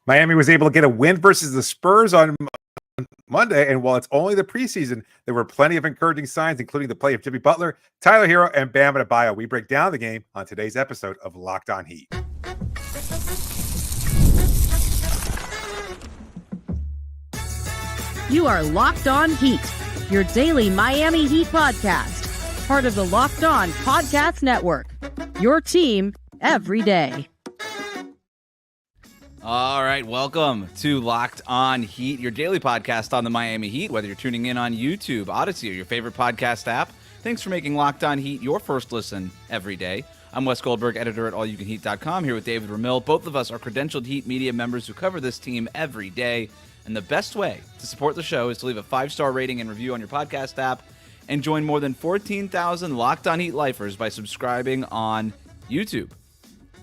Miami was able to get a win versus the Spurs on Monday, and while it's only the preseason, there were plenty of encouraging signs, including the play of Jimmy Butler, Tyler Hero, and Bam Adebayo. We break down the game on today's episode of Locked On Heat. You are Locked On Heat, your daily Miami Heat podcast, part of the Locked On Podcast Network, your team every day. All right, welcome to Locked On Heat, your daily podcast on the Miami Heat, whether you're tuning in on YouTube, Odyssey, or your favorite podcast app. Thanks for making Locked On Heat your first listen every day. I'm Wes Goldberg, editor at allyoucanheat.com, here with David Ramil. Both of us are credentialed Heat media members who cover this team every day. And the best way to support the show is to leave a 5-star rating and review on your podcast app and join more than 14,000 Locked On Heat lifers by subscribing on YouTube.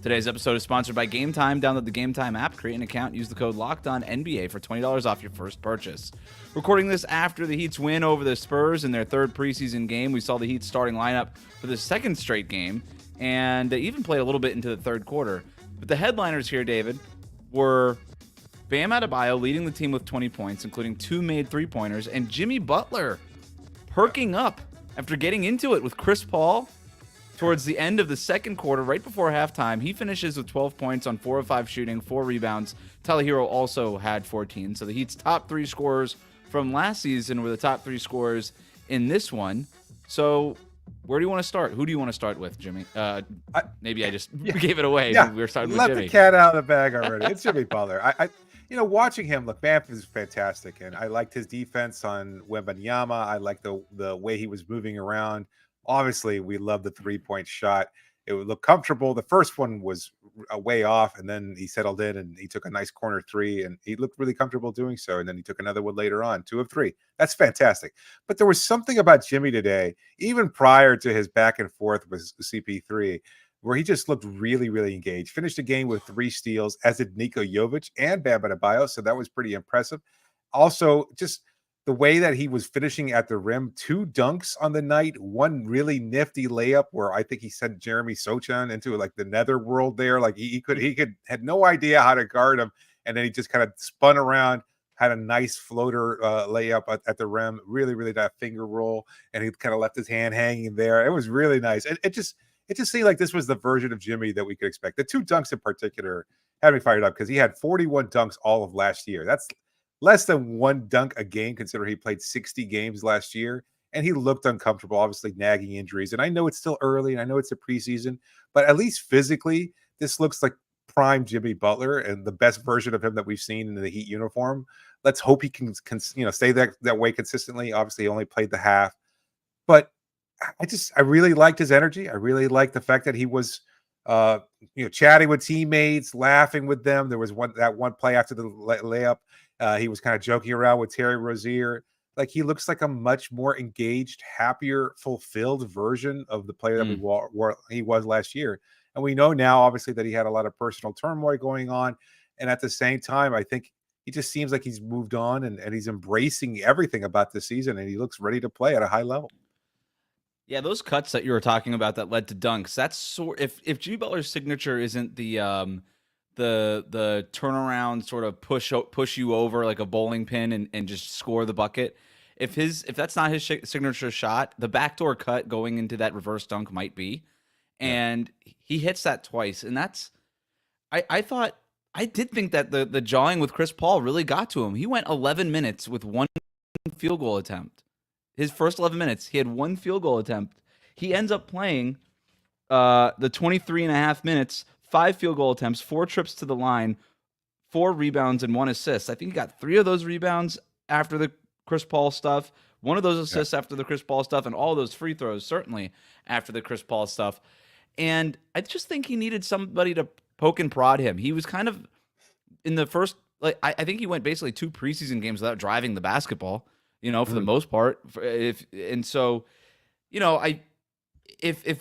Today's episode is sponsored by Gametime. Download the Gametime app, create an account, use the code LOCKEDONNBA for $20 off your first purchase. Recording this after the Heat's win over the Spurs in their third preseason game. We saw the Heat's starting lineup for the second straight game, and they even played a little bit into the third quarter. But the headliners here, David, were Bam Adebayo leading the team with 20 points, including 2 made three-pointers, and Jimmy Butler perking up after getting into it with Chris Paul towards the end of the second quarter, right before halftime. He finishes with 12 points on 4 of 5 shooting, 4 rebounds. Tyler Hero also had 14. So the Heat's top 3 scorers from last season were the top 3 scorers in this one. So where do you want to start? Who do you want to start with, Jimmy? Maybe I just gave it away. Yeah, we were starting with let Jimmy. the cat out of the bag already. It's Jimmy Butler. Watching him, look, Bam is fantastic, and I liked his defense on Wembanyama. I liked the way he was moving around. Obviously, we love the three-point shot. It would look comfortable. The first one was way off, and then he settled in, and he took a nice corner three, and he looked really comfortable doing so, and then he took another one later on, 2 of 3. That's fantastic. But there was something about Jimmy today, even prior to his back and forth with CP3, where he just looked really, really engaged. Finished the game with 3 steals, as did Niko Jovic and Bam Adebayo, so that was pretty impressive. Also, just the way that he was finishing at the rim, 2 dunks on the night, 1 really nifty layup where I think he sent Jeremy Sochan into like the nether world there. Like he had no idea how to guard him, and then he just kind of spun around, had a nice floater layup at the rim, really, really that finger roll, and he kind of left his hand hanging there. It was really nice. It just seemed like this was the version of Jimmy that we could expect. The 2 dunks in particular had me fired up because he had 41 dunks all of last year. That's less than 1 dunk a game, considering he played 60 games last year, and he looked uncomfortable, obviously nagging injuries. And I know it's still early, and I know it's a preseason, but at least physically, this looks like prime Jimmy Butler and the best version of him that we've seen in the Heat uniform. Let's hope he can stay that way consistently. Obviously, he only played the half, but I really liked his energy. I really liked the fact that he was chatting with teammates, laughing with them. There was one play after the layup. He was kind of joking around with Terry Rozier. Like, he looks like a much more engaged, happier, fulfilled version of the player that he was last year. And we know now, obviously, that he had a lot of personal turmoil going on. And at the same time, I think he just seems like he's moved on and he's embracing everything about this season, and he looks ready to play at a high level. Yeah, those cuts that you were talking about that led to dunks. That's if Jimmy Butler's signature isn't the turnaround sort of push you over like a bowling pin and just score the bucket. If that's not his signature shot, the backdoor cut going into that reverse dunk might be, and he hits that twice. And that's I did think that the jawing with Chris Paul really got to him. He went 11 minutes with 1 field goal attempt. His first 11 minutes, he had 1 field goal attempt. He ends up playing the 23 and a half minutes, 5 field goal attempts, 4 trips to the line, 4 rebounds, and 1 assist. I think he got 3 of those rebounds after the Chris Paul stuff, 1 of those assists after the Chris Paul stuff, and all of those free throws, certainly, after the Chris Paul stuff. And I just think he needed somebody to poke and prod him. He was kind of in the first, I think he went basically 2 preseason games without driving the basketball. For the most part. If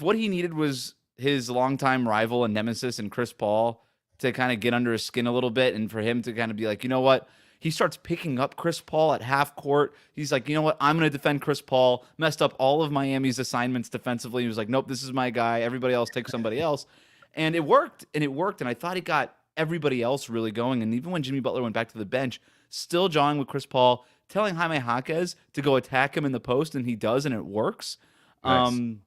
what he needed was his longtime rival and nemesis and Chris Paul to kind of get under his skin a little bit, and for him to kind of be like, you know what? He starts picking up Chris Paul at half court. He's like, you know what? I'm going to defend Chris Paul. Messed up all of Miami's assignments defensively. He was like, nope, this is my guy. Everybody else take somebody else. And it worked. And I thought he got everybody else really going. And even when Jimmy Butler went back to the bench, still jawing with Chris Paul, telling Jaime Jaquez to go attack him in the post, and he does, and it works. Nice.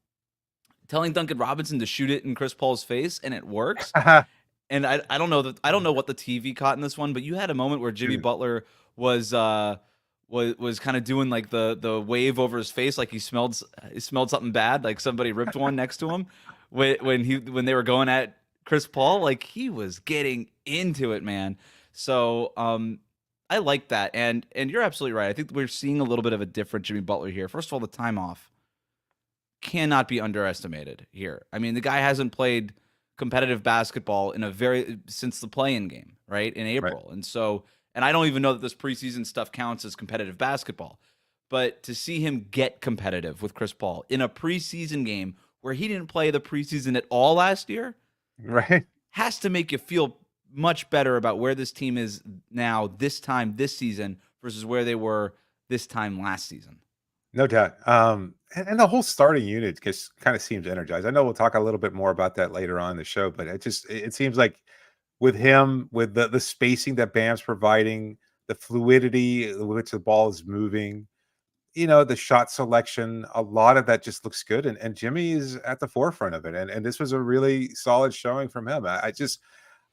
Telling Duncan Robinson to shoot it in Chris Paul's face, and it works. And I don't know what the TV caught in this one, but you had a moment where Jimmy Butler was kind of doing like the wave over his face, like he smelled something bad, like somebody ripped one next to him when they were going at Chris Paul. Like, he was getting into it, man. So I like that, and you're absolutely right. I think we're seeing a little bit of a different Jimmy Butler here. First of all, the time off cannot be underestimated here. I mean, the guy hasn't played competitive basketball since the play-in game, right, in April. Right. And I don't even know that this preseason stuff counts as competitive basketball. But to see him get competitive with Chris Paul in a preseason game where he didn't play the preseason at all last year, right, has to make you feel much better about where this team is now this season versus where they were this time last season. No doubt. And the whole starting unit just kind of seems energized. I know we'll talk a little bit more about that later on in the show, but it seems like with him, with the spacing that Bam's providing, the fluidity with which the ball is moving, the shot selection, a lot of that just looks good. And Jimmy is at the forefront of it. And this was a really solid showing from him.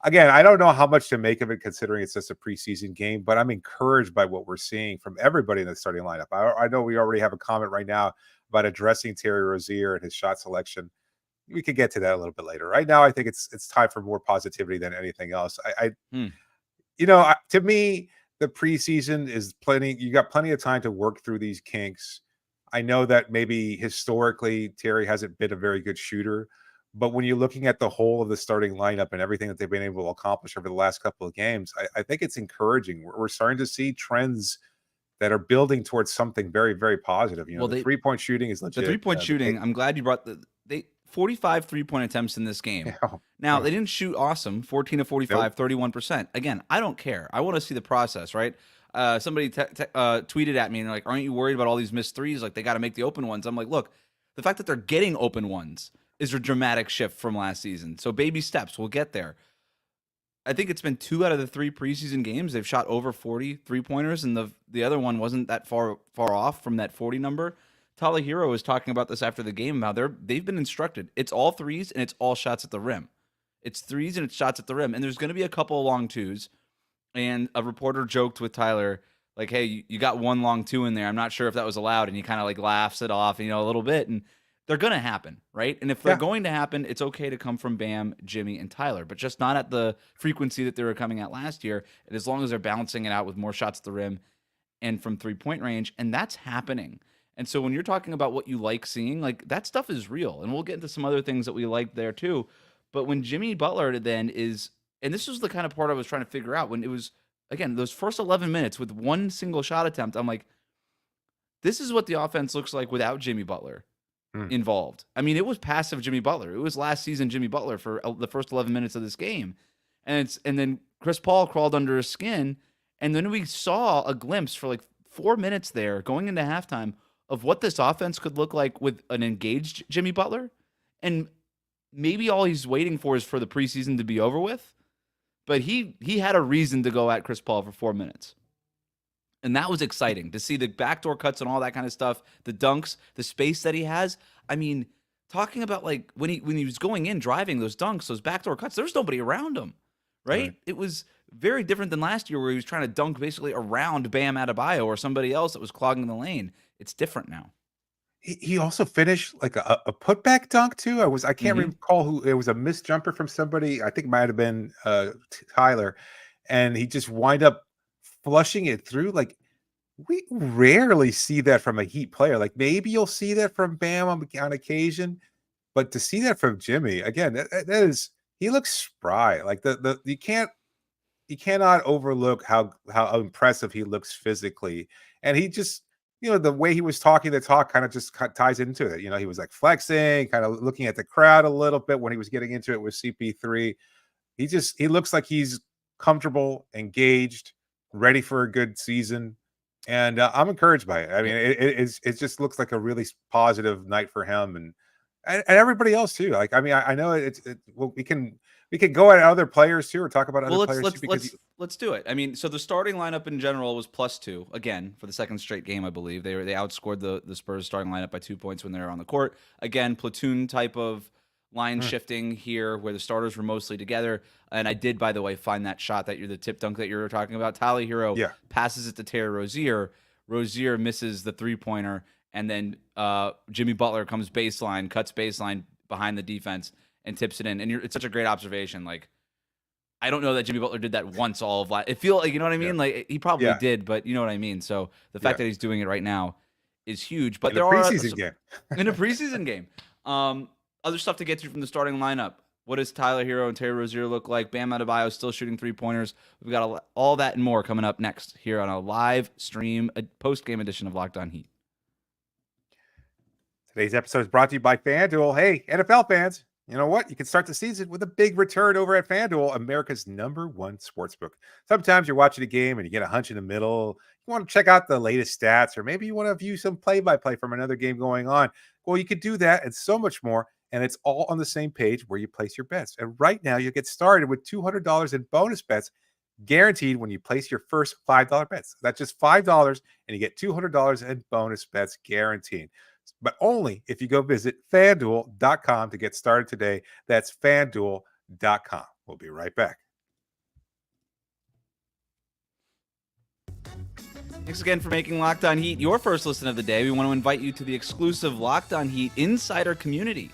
Again, I don't know how much to make of it considering it's just a preseason game, but I'm encouraged by what we're seeing from everybody in the starting lineup. I know we already have a comment right now about addressing Terry Rozier and his shot selection. We could get to that a little bit later. Right now, I think it's time for more positivity than anything else. To me, the preseason is plenty. You got plenty of time to work through these kinks. I know that maybe historically Terry hasn't been a very good shooter. But when you're looking at the whole of the starting lineup and everything that they've been able to accomplish over the last couple of games, I think it's encouraging. We're starting to see trends that are building towards something very, very positive. The three-point shooting is legit. The three-point shooting, I'm glad you brought 45 three-point attempts in this game. Now, they didn't shoot awesome, 14 of 45, nope. 31%. Again, I don't care. I want to see the process, right? Somebody tweeted at me and they're like, aren't you worried about all these missed threes? Like, they got to make the open ones. I'm like, look, the fact that they're getting open ones is a dramatic shift from last season. So baby steps, we'll get there. I think it's been 2 out of the 3 preseason games they've shot over 40 three-pointers, and the other one wasn't that far off from that 40 number. Tyler Hero was talking about this after the game, how they've been instructed. It's all threes and it's all shots at the rim. It's threes and it's shots at the rim. And there's going to be a couple of long twos. And a reporter joked with Tyler, like, hey, you got one long two in there. I'm not sure if that was allowed. And he kind of like laughs it off, a little bit. And they're going to happen, right? And if they're going to happen, it's okay to come from Bam, Jimmy, and Tyler, but just not at the frequency that they were coming at last year. And as long as they're balancing it out with more shots at the rim and from three-point range, and that's happening. And so when you're talking about what you like seeing, like, that stuff is real. And we'll get into some other things that we like there too. But when Jimmy Butler then is, and this was the kind of part I was trying to figure out, when it was, again, those first 11 minutes with one single shot attempt, I'm like, this is what the offense looks like without Jimmy Butler involved. I mean, it was passive Jimmy Butler. It was last season Jimmy Butler for the first 11 minutes of this game. And then Chris Paul crawled under his skin. And then we saw a glimpse for like 4 minutes there going into halftime of what this offense could look like with an engaged Jimmy Butler. And maybe all he's waiting for is for the preseason to be over with. But he had a reason to go at Chris Paul for 4 minutes. And that was exciting to see the backdoor cuts and all that kind of stuff, the dunks, the space that he has. I mean, talking about like when he was going in, driving those dunks, those backdoor cuts, there's nobody around him, right? It was very different than last year where he was trying to dunk basically around Bam Adebayo or somebody else that was clogging the lane. It's different now. He also finished like a putback dunk too. I can't recall who it was. A missed jumper from somebody. I think it might have been Tyler, and he just wind up flushing it through. Like, we rarely see that from a Heat player. Like, maybe you'll see that from Bam on occasion, but to see that from Jimmy again, that is, he looks spry. Like you cannot overlook how impressive he looks physically, and he just. The way he was talking the talk kind of just ties into it. He was like flexing, kind of looking at the crowd a little bit when he was getting into it with CP3. He looks like he's comfortable, engaged, ready for a good season. And I'm encouraged by it. I mean, it just looks like a really positive night for him and everybody else too. Like, I mean, I know we can We could go at other players too, or talk about Well, other players too, because let's do it. I mean, so the starting lineup in general was +2 again for the second straight game. I believe they outscored the Spurs starting lineup by 2 points when they were on the court. Again, platoon type of line shifting here, where the starters were mostly together. And I did, by the way, find that shot that the tip dunk that you were talking about. Tyler Hero passes it to Terry Rozier. Rozier misses the 3-pointer, and then Jimmy Butler comes baseline, cuts baseline behind the defense, and tips it in. And it's such a great observation. Like, I don't know that Jimmy Butler did that once all of last. It feel like, you know what I mean? Like, he probably did, but you know what I mean? So the fact that he's doing it right now is huge. But there are preseason game. In a preseason game. Other stuff to get to from the starting lineup. What does Tyler Hero and Terry Rozier look like? Bam Adebayo still shooting 3-pointers. We've got all that and more coming up next here on a live stream, a post-game edition of Locked On Heat. Today's episode is brought to you by FanDuel. Hey, NFL fans, you know what? You can start the season with a big return over at FanDuel, America's #1 sportsbook. Sometimes you're watching a game and you get a hunch in the middle. You want to check out the latest stats, or maybe you want to view some play-by-play from another game going on. Well, you could do that and so much more, and it's all on the same page where you place your bets. And right now, you'll get started with $200 in bonus bets guaranteed when you place your first $5 bets. That's just $5, and you get $200 in bonus bets guaranteed. But only if you go visit FanDuel.com to get started today. That's FanDuel.com. We'll be right back. Thanks again for making Locked On Heat your first listen of the day. We want to invite you to the exclusive Locked On Heat Insider Community.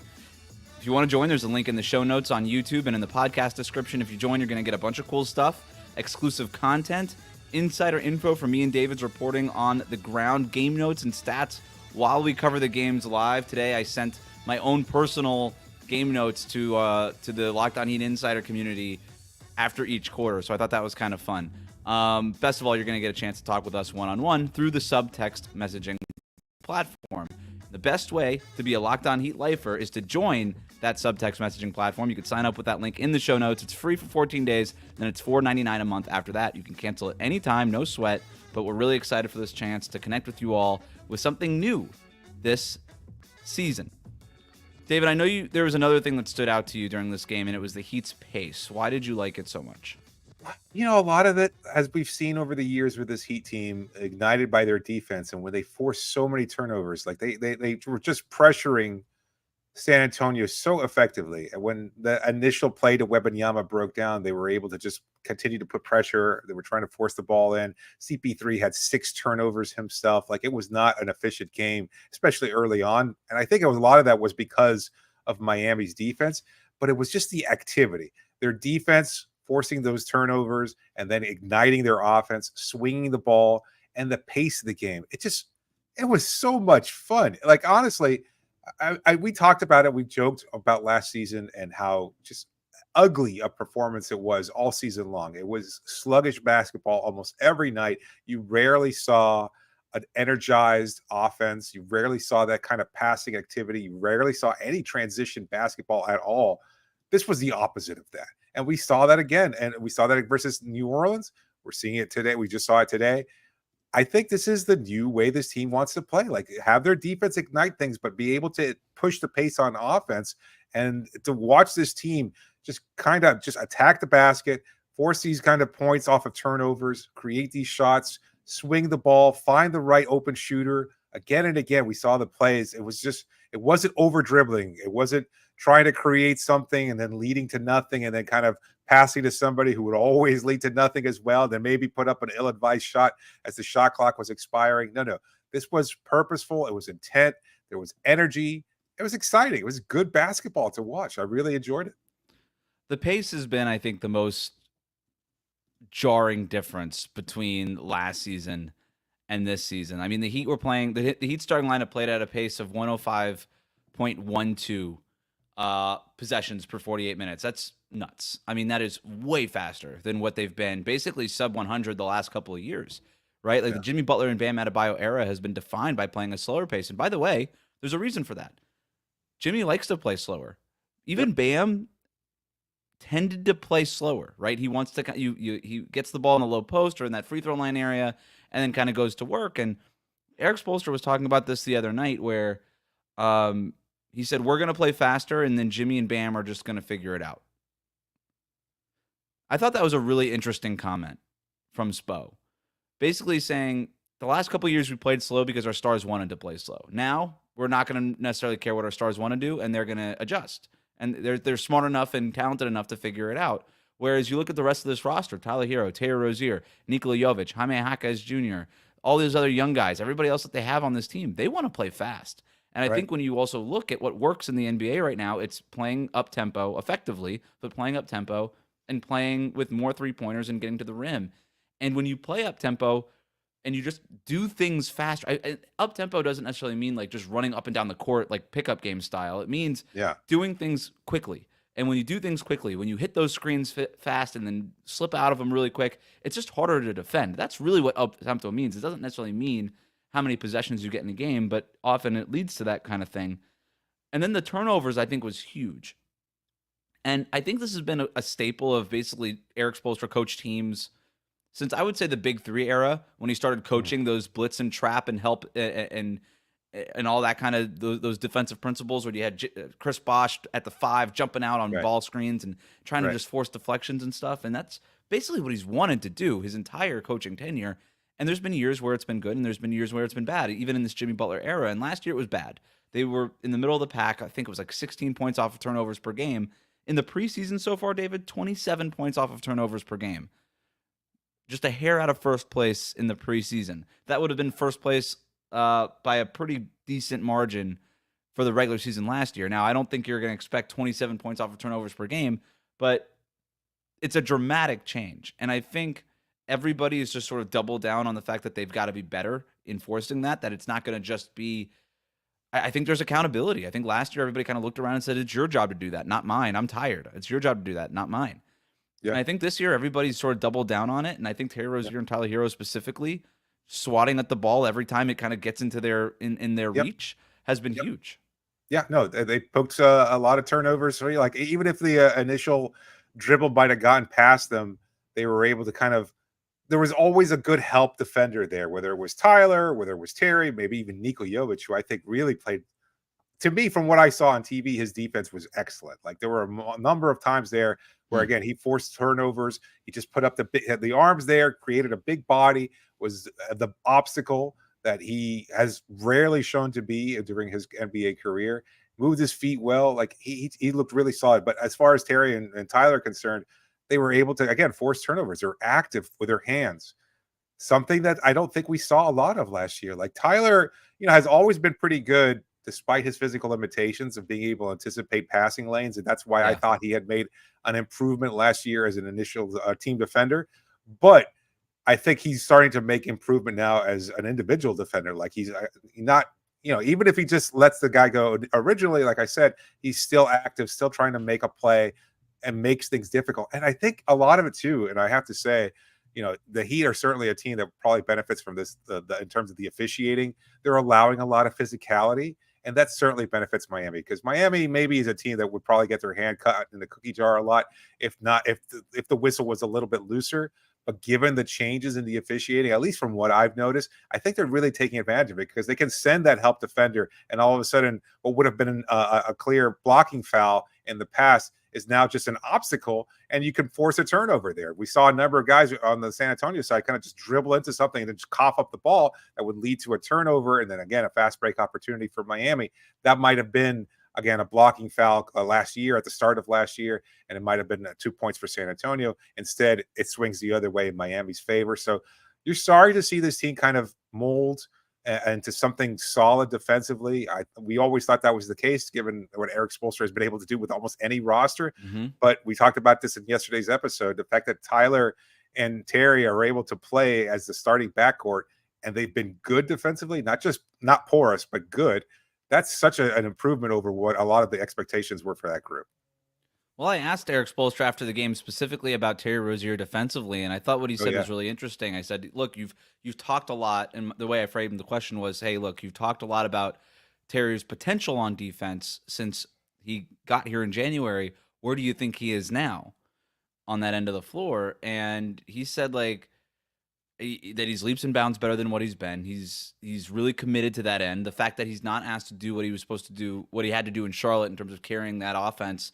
If you want to join, there's a link in the show notes on YouTube and in the podcast description. If you join, you're going to get a bunch of cool stuff, exclusive content, insider info from me and David's reporting on the ground, game notes and stats while we cover the games live. Today, I sent my own personal game notes to the Locked On Heat Insider Community after each quarter, so I thought that was kind of fun. Best of all, you're going to get a chance to talk with us one-on-one through the subtext messaging platform. The best way to be a Locked On Heat lifer is to join that subtext messaging platform. You can sign up with that link in the show notes. It's free for 14 days, then it's $4.99 a month after that. You can cancel at any time, no sweat, but we're really excited for this chance to connect with you all with something new this season. David, I know there was another thing that stood out to you during this game, and it was the Heat's pace. Why did you like it so much? You know, a lot of it, as we've seen over the years with this Heat team, ignited by their defense, and when they forced so many turnovers, like they were just pressuring San Antonio so effectively. And when the initial play to Wembanyama broke down, they were able to just continue to put pressure. They were trying to force the ball in. CP3 had 6 turnovers himself. Like, it was not an efficient game, especially early on. And I think a lot of that was because of Miami's defense, but it was just the activity. Their defense forcing those turnovers and then igniting their offense, swinging the ball, and the pace of the game. It was so much fun. Like, honestly, we talked about it. We joked about last season and how just ugly a performance it was all season long. It was sluggish basketball almost every night. You rarely saw an energized offense. You rarely saw that kind of passing activity. You rarely saw any transition basketball at all. This was the opposite of that. And we saw that again. And we saw that versus New Orleans. We're seeing it today. We just saw it today. I think this is the new way this team wants to play. Like, have their defense ignite things, but be able to push the pace on offense, and to watch this team just kind of just attack the basket, force these kind of points off of turnovers, create these shots, swing the ball, find the right open shooter. Again and again, we saw the plays. It wasn't over dribbling. It wasn't trying to create something and then leading to nothing and then kind of passing to somebody who would always lead to nothing as well, then maybe put up an ill-advised shot as the shot clock was expiring. No. This was purposeful. It was intent. There was energy. It was exciting. It was good basketball to watch. I really enjoyed it. The pace has been, I think, the most jarring difference between last season and this season. I mean, the Heat were playing, the Heat starting lineup played at a pace of 105.12 possessions per 48 minutes. That's nuts. I mean, that is way faster than what they've been, basically sub 100 the last couple of years, right? Like, the Jimmy Butler and Bam Adebayo era has been defined by playing a slower pace. And by the way, there's a reason for that. Jimmy likes to play slower. Even Bam tended to play slower, right? He wants to, he gets the ball in the low post or in that free throw line area and then kind of goes to work. And Eric Spoelstra was talking about this the other night where he said, we're going to play faster and then Jimmy and Bam are just going to figure it out. I thought that was a really interesting comment from Spo. Basically saying the last couple of years we played slow because our stars wanted to play slow. Now we're not going to necessarily care what our stars want to do, and they're going to adjust. And they're smart enough and talented enough to figure it out. Whereas you look at the rest of this roster, Tyler Hero, Taylor Rozier, Nikola Jovic, Jaime Jaquez Jr., all these other young guys, everybody else that they have on this team, they want to play fast. And I think when you also look at what works in the NBA right now, it's playing up tempo effectively, but playing up tempo and playing with more three-pointers and getting to the rim. And when you play up tempo and you just do things faster, up tempo doesn't necessarily mean like just running up and down the court like pickup game style. It means doing things quickly. And when you do things quickly, when you hit those screens fast and then slip out of them really quick, it's just harder to defend. That's really what up tempo means. It doesn't necessarily mean how many possessions you get in a game, but often it leads to that kind of thing. And then the turnovers, I think, was huge. And I think this has been a staple of basically Eric Spoelstra coach teams since I would say the Big Three era, when he started coaching those blitz and trap and help and all that kind of those defensive principles, where you had Chris Bosh at the 5 jumping out on ball screens and trying to just force deflections and stuff. And that's basically what he's wanted to do his entire coaching tenure. And there's been years where it's been good, and there's been years where it's been bad, even in this Jimmy Butler era. And last year it was bad. They were in the middle of the pack. I think it was like 16 points off of turnovers per game. In the preseason so far, David, 27 points off of turnovers per game. Just a hair out of first place in the preseason. That would have been first place by a pretty decent margin for the regular season last year. Now, I don't think you're going to expect 27 points off of turnovers per game, but it's a dramatic change. And I think everybody is just sort of doubled down on the fact that they've got to be better enforcing that it's not going to just be. I think there's accountability. I think last year everybody kind of looked around and said, it's your job to do that, not mine. I'm tired. It's your job to do that, not mine. Yeah. And I think this year everybody's sort of doubled down on it. And I think Terry Rozier and Tyler Hero specifically swatting at the ball every time it kind of gets into their in their reach has been huge. Yeah, no, they poked a lot of turnovers. So like even if the initial dribble might have gotten past them, they were able to kind of. There was always a good help defender there, whether it was Tyler, whether it was Terry, maybe even Nikola Jovic, who I think really played. To me, from what I saw on TV, his defense was excellent. Like there were a number of times there where, again, he forced turnovers. He just put up the arms there, created a big body, was the obstacle that he has rarely shown to be during his NBA career. Moved his feet well. Like he looked really solid. But as far as Terry and Tyler are concerned, they were able to, again, force turnovers. They're active with their hands. Something that I don't think we saw a lot of last year. Like Tyler, has always been pretty good despite his physical limitations of being able to anticipate passing lanes. And that's why I thought he had made an improvement last year as an initial team defender. But I think he's starting to make improvement now as an individual defender. Like he's not, even if he just lets the guy go originally, like I said, he's still active, still trying to make a play and makes things difficult. And I think a lot of it too, and I have to say, the Heat are certainly a team that probably benefits from this in terms of the officiating. They're allowing a lot of physicality, and that certainly benefits Miami, because Miami maybe is a team that would probably get their hand cut in the cookie jar a lot, if the whistle was a little bit looser. But given the changes in the officiating, at least from what I've noticed, I think they're really taking advantage of it, because they can send that help defender, and all of a sudden what would have been a clear blocking foul in the past is now just an obstacle, and you can force a turnover there. We saw a number of guys on the San Antonio side kind of just dribble into something and then just cough up the ball that would lead to a turnover, and then again a fast break opportunity for Miami. That might have been, again, a blocking foul last year at the start of last year, and it might have been 2 points for San Antonio. Instead, it swings the other way in Miami's favor. So you're sorry to see this team kind of mold into something solid defensively. We always thought that was the case, given what Eric Spoelstra has been able to do with almost any roster. But we talked about this in yesterday's episode, the fact that Tyler and Terry are able to play as the starting backcourt, and they've been good defensively, not porous, but good. That's such an improvement over what a lot of the expectations were for that group. Well, I asked Eric Spoelstra after the game specifically about Terry Rozier defensively, and I thought what he said was really interesting. I said, look, you've talked a lot, and the way I framed the question was, hey, look, you've talked a lot about Terry's potential on defense since he got here in January. Where do you think he is now on that end of the floor? And he said, like, that he's leaps and bounds better than what he's been. He's really committed to that end. The fact that he's not asked to do what he was supposed to do, what he had to do in Charlotte in terms of carrying that offense,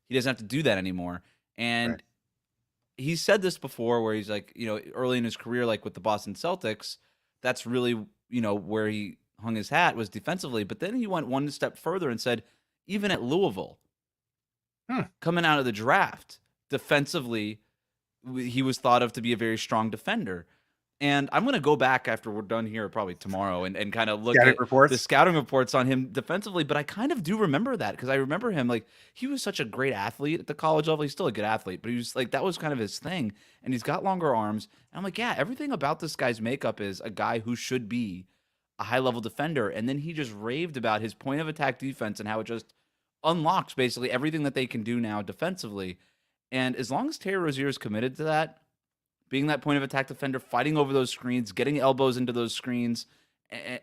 he doesn't have to do that anymore. And he said this before where he's like, early in his career, like with the Boston Celtics, that's really, where he hung his hat was defensively. But then he went one step further and said, even at Louisville, coming out of the draft, defensively, he was thought of to be a very strong defender. And I'm going to go back after we're done here probably tomorrow and kind of look at the scouting reports on him defensively. But I kind of do remember that because I remember him like he was such a great athlete at the college level. He's still a good athlete, but he was like that was kind of his thing. And he's got longer arms. And I'm like, yeah, everything about this guy's makeup is a guy who should be a high-level defender. And then he just raved about his point of attack defense and how it just unlocks basically everything that they can do now defensively. And as long as Terry Rozier is committed to that, being that point of attack defender, fighting over those screens, getting elbows into those screens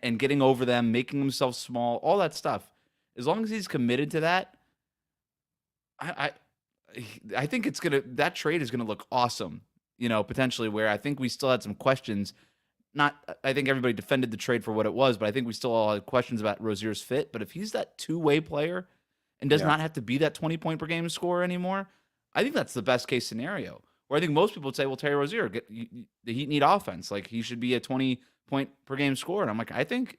and getting over them, making himself small, all that stuff. As long as he's committed to that, I think that trade is gonna look awesome, potentially where I think we still had some questions. I think everybody defended the trade for what it was, but I think we still all had questions about Rozier's fit. But if he's that two-way player and does not have to be that 20-point per game scorer anymore, I think that's the best case scenario. Where I think most people would say, well, Terry Rozier, the Heat need offense. Like, he should be a 20-point per game scorer. And I'm like, I think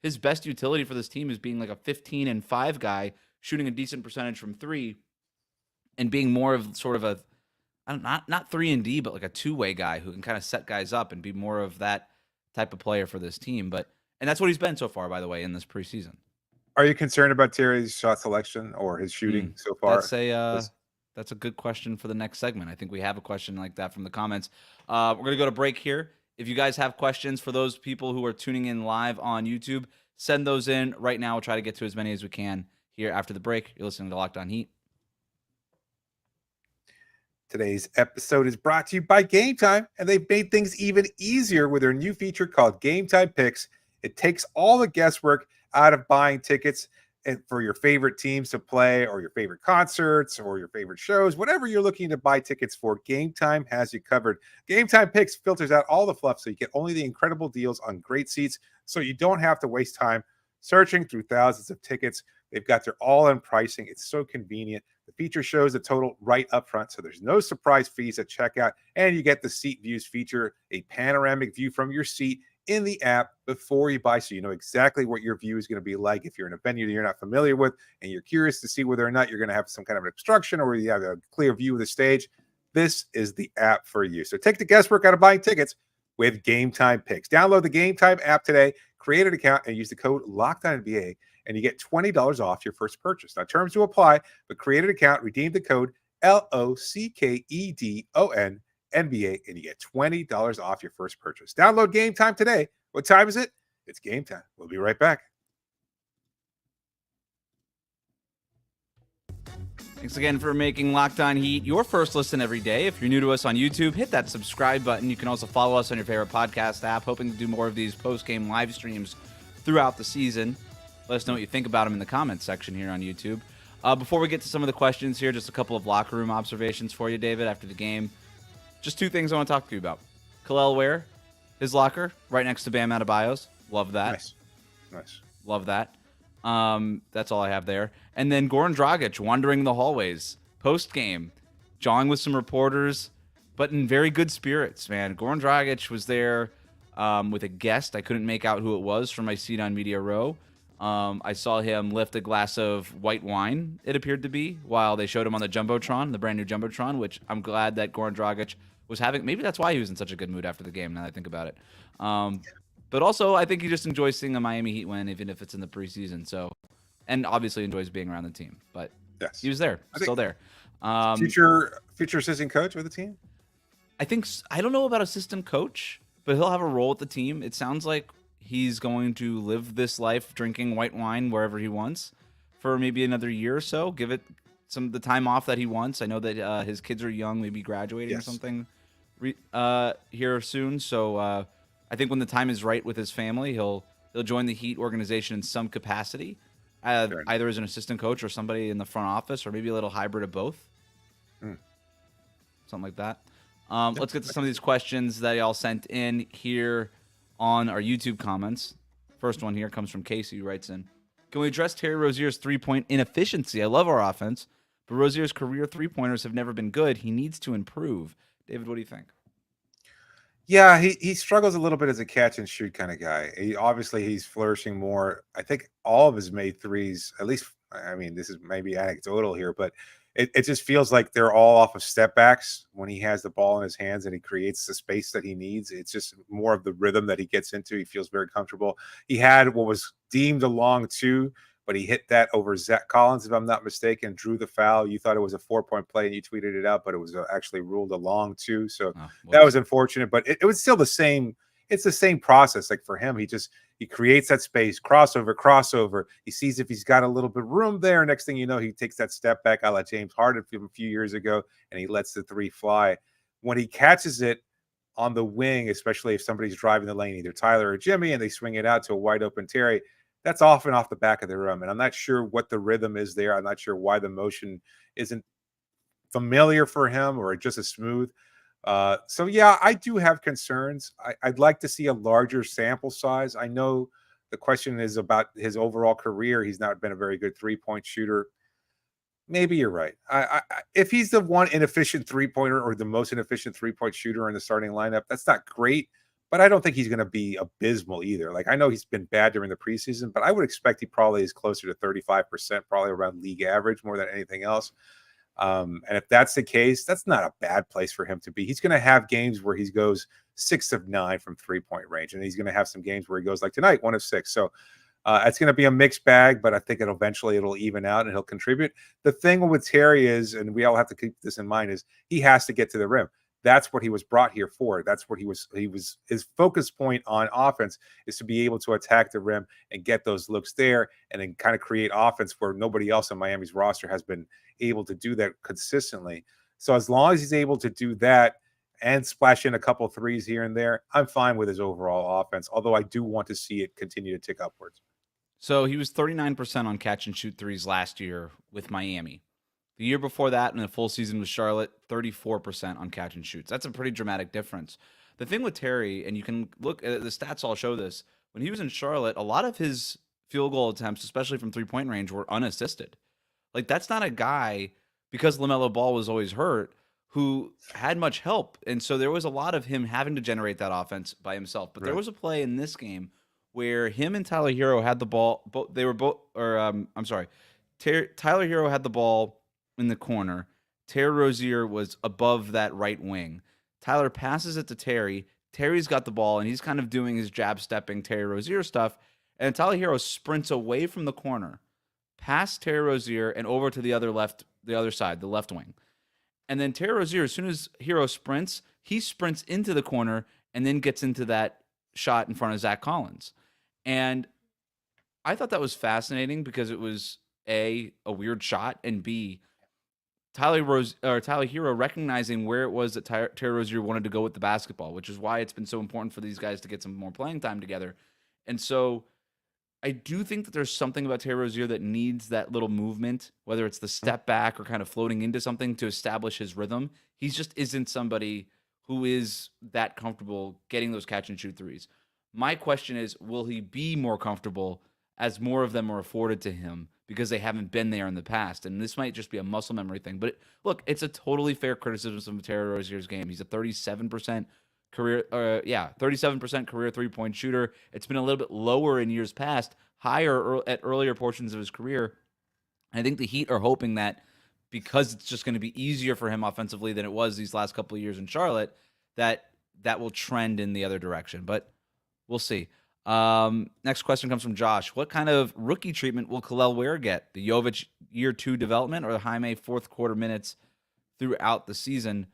his best utility for this team is being like a 15-5 guy, shooting a decent percentage from three, and being more of sort of not 3-and-D, but like a two-way guy who can kind of set guys up and be more of that type of player for this team. And that's what he's been so far, by the way, in this preseason. Are you concerned about Terry's shot selection or his shooting so far? That's a good question for the next segment. I think we have a question like that from the comments. We're going to go to break here. If you guys have questions for those people who are tuning in live on YouTube, send those in right now. We'll try to get to as many as we can here after the break. You're listening to Locked On Heat. Today's episode is brought to you by Gametime, and they've made things even easier with their new feature called Gametime Picks. It takes all the guesswork out of buying tickets and for your favorite teams to play or your favorite concerts or your favorite shows, whatever you're looking to buy tickets for, Gametime has you covered. Gametime Picks filters out all the fluff so you get only the incredible deals on great seats so you don't have to waste time searching through thousands of tickets. They've got their all-in pricing. It's so convenient. The feature shows the total right up front, so there's no surprise fees at checkout, and you get the seat views feature, a panoramic view from your seat in the app before you buy, so you know exactly what your view is going to be like. If you're in a venue that you're not familiar with and you're curious to see whether or not you're going to have some kind of an obstruction or you have a clear view of the stage, this is the app for you. So take the guesswork out of buying tickets with Gametime Picks. Download the Gametime app today, create an account, and use the code LOCKEDONNBA, and you get $20 off your first purchase. Now, terms do apply, but create an account, redeem the code LOCKEDON NBA, and you get $20 off your first purchase. Download Gametime today. What time is it? It's game time. We'll be right back. Thanks again for making Locked On Heat your first listen every day. If you're new to us on YouTube, hit that subscribe button. You can also follow us on your favorite podcast app. Hoping to do more of these post-game live streams throughout the season. Let us know what you think about them in the comments section here on YouTube. Before we get to some of the questions here, just a couple of locker room observations for you, David, after the game. Just two things I want to talk to you about. Kel'el Ware, his locker, right next to Bam Adebayo's. Love that. Nice. Love that. That's all I have there. And then Goran Dragic wandering the hallways post-game, jawing with some reporters, but in very good spirits, man. Goran Dragic was there with a guest. I couldn't make out who it was from my seat on Media Row. I saw him lift a glass of white wine, it appeared to be, while they showed him on the Jumbotron, the brand new Jumbotron, which I'm glad that Goran Dragic was having. Maybe that's why he was in such a good mood after the game, now that I think about it. But also, I think he just enjoys seeing a Miami Heat win, even if it's in the preseason. So, and obviously enjoys being around the team. But yes, he was there, still there. Future assistant coach with the team? I don't know about assistant coach, but he'll have a role with the team. It sounds like he's going to live this life drinking white wine wherever he wants for maybe another year or so. Give it the time off that he wants. I know that his kids are young, maybe graduating or something here soon. So I think when the time is right with his family, he'll join the Heat organization in some capacity, either as an assistant coach or somebody in the front office, or maybe a little hybrid of both. Something like that. Let's get to some of these questions that y'all sent in here on our YouTube comments. First one here comes from Casey, who writes in, can we address Terry Rozier's three-point inefficiency? I love our offense, but Rozier's career three-pointers have never been good. He needs to improve. David, what do you think? Yeah, he struggles a little bit as a catch and shoot kind of guy. He's flourishing more. I think all of his made threes, at least, I mean, this is maybe anecdotal here, but it just feels like they're all off of step backs when he has the ball in his hands and he creates the space that he needs. It's just more of the rhythm that he gets into. He feels very comfortable. He had what was deemed a long two, but he hit that over Zach Collins, if I'm not mistaken, drew the foul. You thought it was a 4-point play and you tweeted it out, but it was actually ruled a long two. So that was unfortunate, but it was still the same. It's the same process. Like for him, he creates that space, crossover. He sees if he's got a little bit of room there. Next thing you know, he takes that step back. I let James Harden from a few years ago, and he lets the three fly. When he catches it on the wing, especially if somebody's driving the lane, either Tyler or Jimmy, and they swing it out to a wide open Terry, that's often off the back of the rim. And I'm not sure what the rhythm is there. I'm not sure why the motion isn't familiar for him or just as smooth. So, yeah, I do have concerns. I'd like to see a larger sample size. I know the question is about his overall career. He's not been a very good three-point shooter. Maybe you're right. If he's the one inefficient three-pointer or the most inefficient three-point shooter in the starting lineup, that's not great. But I don't think he's going to be abysmal either. Like, I know he's been bad during the preseason, but I would expect he probably is closer to 35%, probably around league average more than anything else. And if that's the case, that's not a bad place for him to be. He's going to have games where he goes 6 of 9 from 3-point range, and he's going to have some games where he goes like tonight, 1 of 6. So it's going to be a mixed bag, but I think it'll even out and he'll contribute. The thing with Terry is, and we all have to keep this in mind, is he has to get to the rim. That's what he was brought here for. That's what his focus point on offense is to be able to attack the rim and get those looks there and then kind of create offense where nobody else on Miami's roster has been able to do that consistently. So as long as he's able to do that and splash in a couple threes here and there, I'm fine with his overall offense, although I do want to see it continue to tick upwards. So he was 39% on catch and shoot threes last year with Miami. The year before that, in the full season with Charlotte, 34% on catch and shoots. That's a pretty dramatic difference. The thing with Terry, and you can look at the stats all show this, when he was in Charlotte, a lot of his field goal attempts, especially from three-point range, were unassisted. Like, that's not a guy, because LaMelo Ball was always hurt, who had much help. And so there was a lot of him having to generate that offense by himself. But There was a play in this game where him and Tyler Hero had the ball. Tyler Hero had the ball in the corner. Terry Rozier was above that right wing. Tyler passes it to Terry. Terry's got the ball, and he's kind of doing his jab stepping Terry Rozier stuff. And Tyler Hero sprints away from the corner, past Terry Rozier, and over to the other side, the left wing. And then Terry Rozier, as soon as Hero sprints, he sprints into the corner and then gets into that shot in front of Zach Collins. And I thought that was fascinating because it was A, a weird shot, and B, Tyler Hero recognizing where it was that Terry Rozier wanted to go with the basketball, which is why it's been so important for these guys to get some more playing time together. And so I do think that there's something about Terry Rozier that needs that little movement, whether it's the step back or kind of floating into something to establish his rhythm. He just isn't somebody who is that comfortable getting those catch and shoot threes. My question is, will he be more comfortable as more of them are afforded to him because they haven't been there in the past? And this might just be a muscle memory thing. But look, it's a totally fair criticism of Terry Rozier's game. He's a 37% career 37% career three-point shooter. It's been a little bit lower in years past, higher at earlier portions of his career. And I think the Heat are hoping that because it's just going to be easier for him offensively than it was these last couple of years in Charlotte, that will trend in the other direction. But we'll see. Next question comes from Josh. What kind of rookie treatment will Kel'el Ware get? The Jovic year 2 development or the Jaime fourth quarter minutes throughout the season?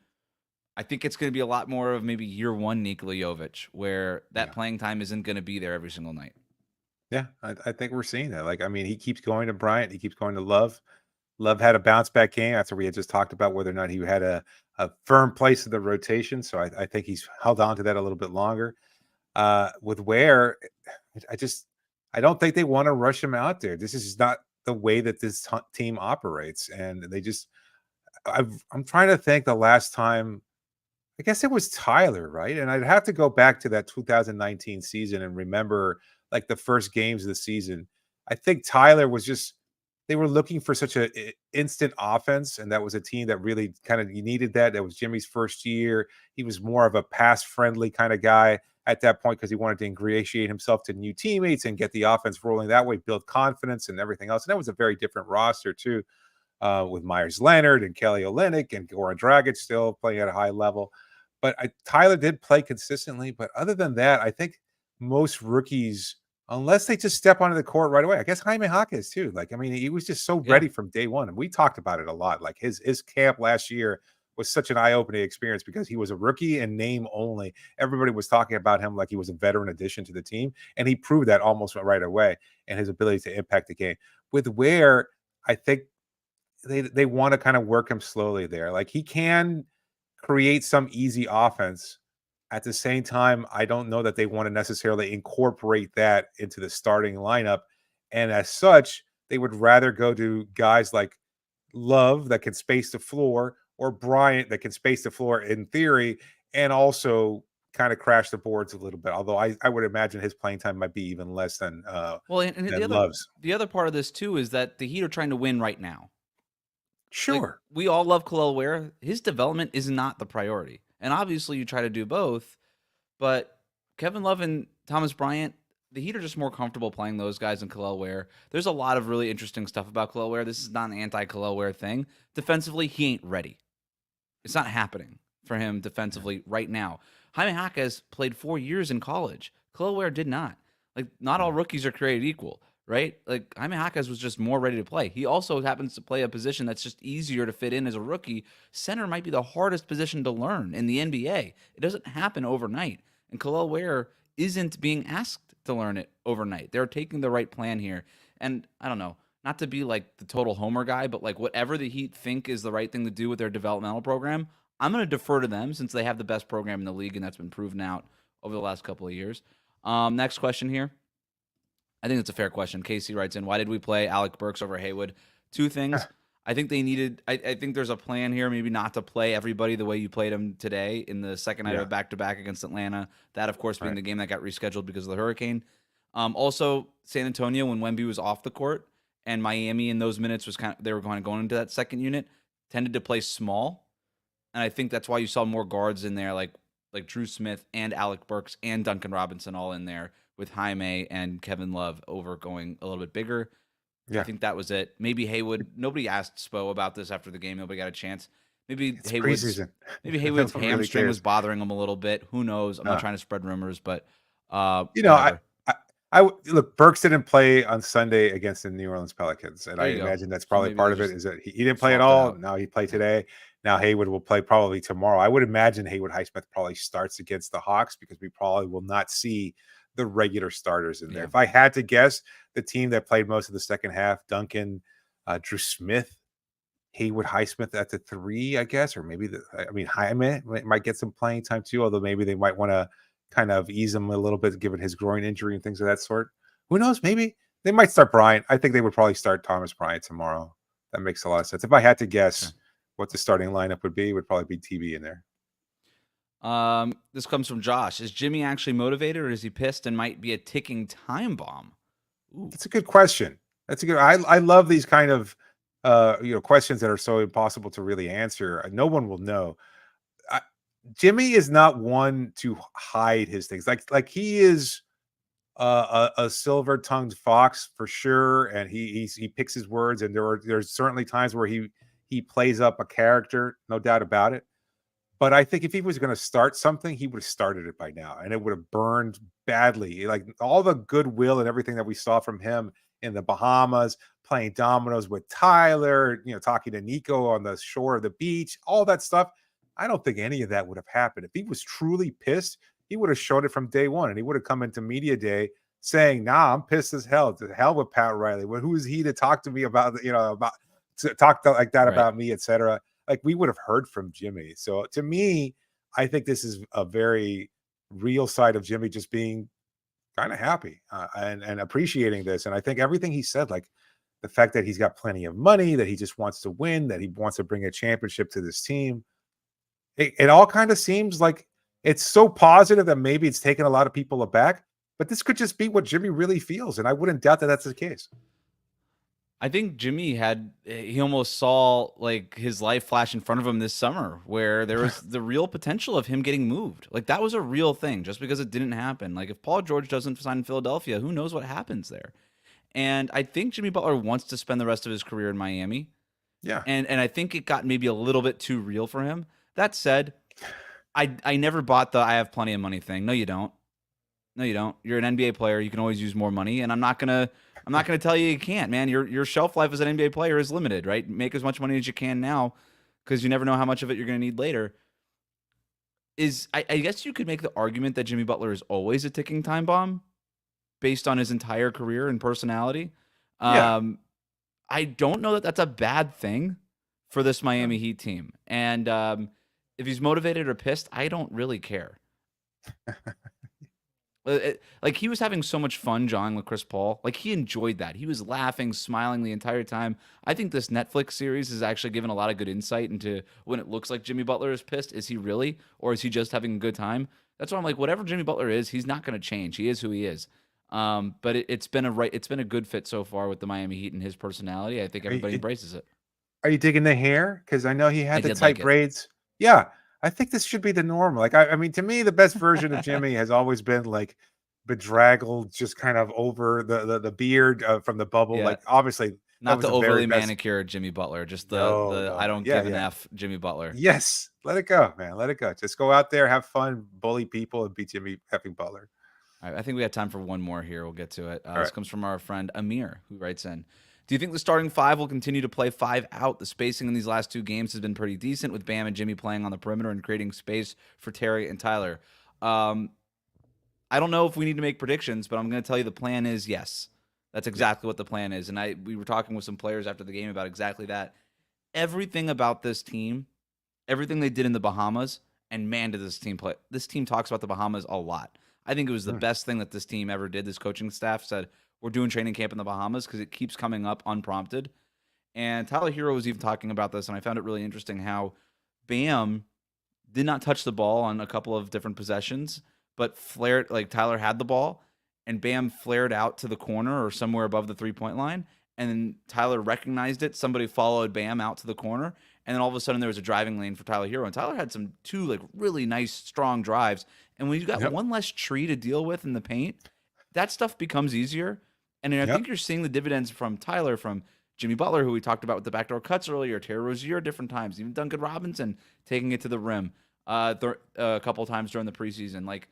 I think it's going to be a lot more of maybe year 1 Nikola Jovic, where that playing time isn't going to be there every single night. Yeah, I think we're seeing that. Like, I mean, he keeps going to Bryant. He keeps going to Love. Love had a bounce back game after we had just talked about whether or not he had a firm place in the rotation. So I think he's held on to that a little bit longer. With Ware, I don't think they want to rush him out there. This is not the way that this team operates. And I'm trying to think the last time, I guess it was Tyler, right? And I'd have to go back to that 2019 season and remember like the first games of the season. I think Tyler was they were looking for such a instant offense, and that was a team that really kind of you needed that. That was Jimmy's first year. He was more of a pass-friendly kind of guy at that point because he wanted to ingratiate himself to new teammates and get the offense rolling that way, build confidence and everything else. And that was a very different roster too, with Myers Leonard and Kelly Olynyk and Goran Dragic still playing at a high level. But Tyler did play consistently. But other than that, I think most rookies, unless they just step onto the court right away, I guess Jaime Jaquez too. Like, I mean, he was just so ready from day one. And we talked about it a lot. Like his camp last year was such an eye-opening experience because he was a rookie and name only. Everybody was talking about him like he was a veteran addition to the team. And he proved that almost right away and his ability to impact the game. With Ware, I think they want to kind of work him slowly there. Like he can create some easy offense. At the same time, I don't know that they want to necessarily incorporate that into the starting lineup. And as such, they would rather go to guys like Love that can space the floor or Bryant that can space the floor in theory and also kind of crash the boards a little bit. Although I would imagine his playing time might be even less than the other part of this too is that the Heat are trying to win right now. Sure. Like, we all love Kel'el Ware. His development is not the priority. And obviously you try to do both, but Kevin Love and Thomas Bryant, the Heat are just more comfortable playing those guys than Kel'el Ware. There's a lot of really interesting stuff about Kel'el Ware. This is not an anti-Kel'el Ware thing. Defensively, he ain't ready. It's not happening for him defensively right now. Jaime Jaquez played 4 years in college. Kel'el Ware did not. Like, not all rookies are created equal, right? Like, Jaime Jaquez was just more ready to play. He also happens to play a position that's just easier to fit in as a rookie. Center might be the hardest position to learn in the NBA. It doesn't happen overnight. And Kel'el Ware isn't being asked to learn it overnight. They're taking the right plan here. And I don't know, not to be like the total homer guy, but like whatever the Heat think is the right thing to do with their developmental program, I'm going to defer to them since they have the best program in the league, and that's been proven out over the last couple of years. Next question here. I think it's a fair question. Casey writes in, why did we play Alec Burks over Haywood? Two things. I think they needed, I think there's a plan here, maybe not to play everybody the way you played them today in the second night of a back-to-back against Atlanta. That, of course, being the game that got rescheduled because of the hurricane. Also, San Antonio, when Wemby was off the court, and Miami in those minutes was they were kind of going into that second unit, tended to play small. And I think that's why you saw more guards in there, like Drew Smith and Alec Burks and Duncan Robinson all in there with Jaime and Kevin Love over going a little bit bigger. Yeah. I think that was it. Maybe Haywood. Nobody asked Spo about this after the game. Nobody got a chance. Maybe Haywood's hamstring was bothering him a little bit. Who knows? I'm not trying to spread rumors, but I look. Burks didn't play on Sunday against the New Orleans Pelicans, and I imagine that's probably part of it. Is that he didn't play at all? Now he played today. Now Haywood will play probably tomorrow. I would imagine Haywood Highsmith probably starts against the Hawks because we probably will not see the regular starters in there. If I had to guess, the team that played most of the second half, Duncan, Drew Smith, Haywood Highsmith at the 3, I guess, or maybe Jaime might get some playing time too, although maybe they might want to kind of ease him a little bit given his groin injury and things of that sort. Who knows? Maybe they might start Bryant. I think they would probably start Thomas Bryant tomorrow. That makes a lot of sense. If I had to guess what the starting lineup would be, it would probably be TB in there. This comes from Josh. Is Jimmy actually motivated, or is he pissed and might be a ticking time bomb? Ooh. That's a good question. That's a good. I love these kind of questions that are so impossible to really answer. No one will know. Jimmy is not one to hide his things. Like he is a silver-tongued fox for sure, and he picks his words. And there's certainly times where he plays up a character, no doubt about it. But I think if he was going to start something, he would have started it by now, and it would have burned badly. Like all the goodwill and everything that we saw from him in the Bahamas, playing dominoes with Tyler, talking to Nico on the shore of the beach, all that stuff. I don't think any of that would have happened. If he was truly pissed, he would have showed it from day one, and he would have come into media day saying, "Nah, I'm pissed as hell. To hell with Pat Riley. Well, who is he to talk to me about like that about me, etc." Like we would have heard from Jimmy. So to me, I think this is a very real side of Jimmy just being kind of happy and appreciating this. And I think everything he said, like the fact that he's got plenty of money, that he just wants to win, that he wants to bring a championship to this team. It all kind of seems like it's so positive that maybe it's taken a lot of people aback, but this could just be what Jimmy really feels. And I wouldn't doubt that that's the case. I think he almost saw like his life flash in front of him this summer where there was the real potential of him getting moved. Like that was a real thing just because it didn't happen. Like if Paul George doesn't sign in Philadelphia, who knows what happens there? And I think Jimmy Butler wants to spend the rest of his career in Miami. Yeah. And I think it got maybe a little bit too real for him. That said, I never bought the I have plenty of money thing. No, you don't. No, you don't. You're an NBA player. You can always use more money, and I'm not gonna tell you can't, man. Your shelf life as an NBA player is limited, right? Make as much money as you can now, because you never know how much of it you're gonna need later. I guess you could make the argument that Jimmy Butler is always a ticking time bomb, based on his entire career and personality. Yeah. I don't know that that's a bad thing for this Miami Heat team, and if he's motivated or pissed, I don't really care. Like he was having so much fun jawing with Chris Paul. Like he enjoyed that. He was laughing, smiling the entire time. I think this Netflix series has actually given a lot of good insight into when it looks like Jimmy Butler is pissed. Is he really, or is he just having a good time? That's why I'm like, whatever Jimmy Butler is, he's not going to change. He is who he is. But it's been a good fit so far with the Miami Heat and his personality. I think everybody embraces it. Are you digging the hair? Because I know he had the did tight like it. braids. Yeah. I think this should be the norm. Like, I mean, to me, the best version of Jimmy has always been like bedraggled, just kind of over the beard from the bubble. Yeah. Like, obviously, that Not was the the very overly best. manicured Jimmy Butler, just the No. I don't Yeah, give an yeah. F Jimmy Butler. Yes. Let it go, man. Let it go. Just go out there, have fun, bully people, and beat Jimmy effing Butler. All right, I think we have time for one more here. We'll get to it. This right. comes from our friend Amir, who writes in, do you think the starting five will continue to play five out? The spacing in these last two games has been pretty decent, with Bam and Jimmy playing on the perimeter and creating space for Terry and Tyler. I don't know if we need to make predictions, but I'm going to tell you the plan is yes. That's exactly what the plan is. And we were talking with some players after the game about exactly that. Everything about this team, everything they did in the Bahamas, and man, did this team play. This team talks about the Bahamas a lot. I think it was the best thing that this team ever did. This coaching staff said, we're doing training camp in the Bahamas because it keeps coming up unprompted. And Tyler Hero was even talking about this, and I found it really interesting how Bam did not touch the ball on a couple of different possessions, but flared, like Tyler had the ball, and Bam flared out to the corner or somewhere above the three-point line, and then Tyler recognized it. Somebody followed Bam out to the corner, and then all of a sudden there was a driving lane for Tyler Hero. And Tyler had two like really nice, strong drives. And when you got one less tree to deal with in the paint, that stuff becomes easier. And I think you're seeing the dividends from Tyler, from Jimmy Butler, who we talked about with the backdoor cuts earlier, Terry Rozier different times, even Duncan Robinson taking it to the rim a couple times during the preseason. Like,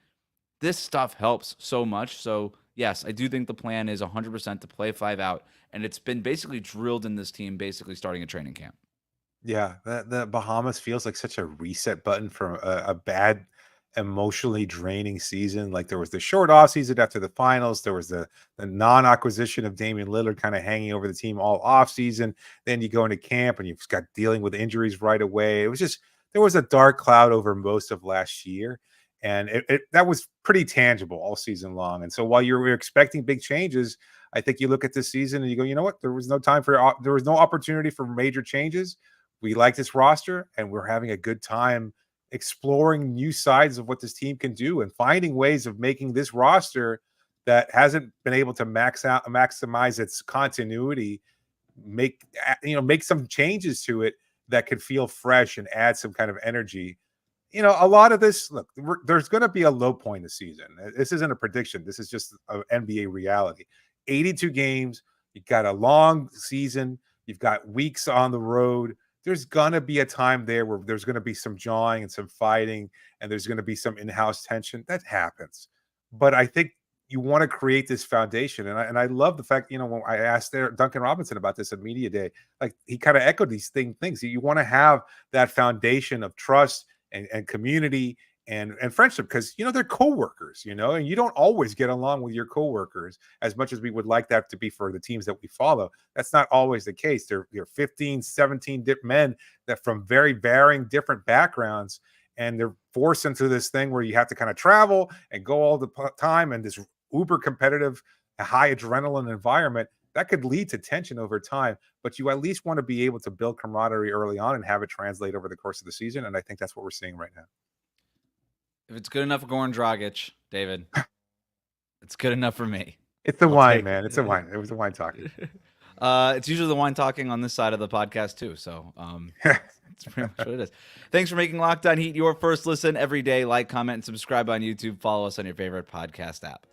this stuff helps so much. So, yes, I do think the plan is 100% to play five out. And it's been basically drilled in this team, basically starting a training camp. Yeah, the Bahamas feels like such a reset button for a bad, emotionally draining season. Like there was the short off season after the finals. There was the non-acquisition of Damian Lillard kind of hanging over the team all off season. Then you go into camp and you've got dealing with injuries right away. It was just, there was a dark cloud over most of last year. And that was pretty tangible all season long. And so while you're expecting big changes, I think you look at this season and you go, you know what? There was no opportunity for major changes. We like this roster and we're having a good time exploring new sides of what this team can do and finding ways of making this roster that hasn't been able to maximize its continuity, make some changes to it that could feel fresh and add some kind of energy. You know, a lot of this, look, there's going to be a low point this season. This isn't a prediction. This is just an NBA reality. 82 games. You've got a long season. You've got weeks on the road. There's going to be a time there where there's going to be some jawing and some fighting, and there's going to be some in-house tension. That happens. But I think you want to create this foundation. And I love the fact, when I asked Duncan Robinson about this at Media Day, like he kind of echoed these things. You want to have that foundation of trust and community and friendship, because they're coworkers, and you don't always get along with your coworkers as much as we would like that to be for the teams that we follow. That's not always the case. They're 15, 17 men that from very varying different backgrounds, and they're forced into this thing where you have to kind of travel and go all the time in this uber competitive, high adrenaline environment. That could lead to tension over time, but you at least want to be able to build camaraderie early on and have it translate over the course of the season. And I think that's what we're seeing right now. If it's good enough for Goran Dragic, David, it's good enough for me. It's the wine, man. It's the wine. It was the wine talking. It's usually the wine talking on this side of the podcast too. So that's pretty much what it is. Thanks for making Locked On Heat your first listen every day. Like, comment, and subscribe on YouTube. Follow us on your favorite podcast app.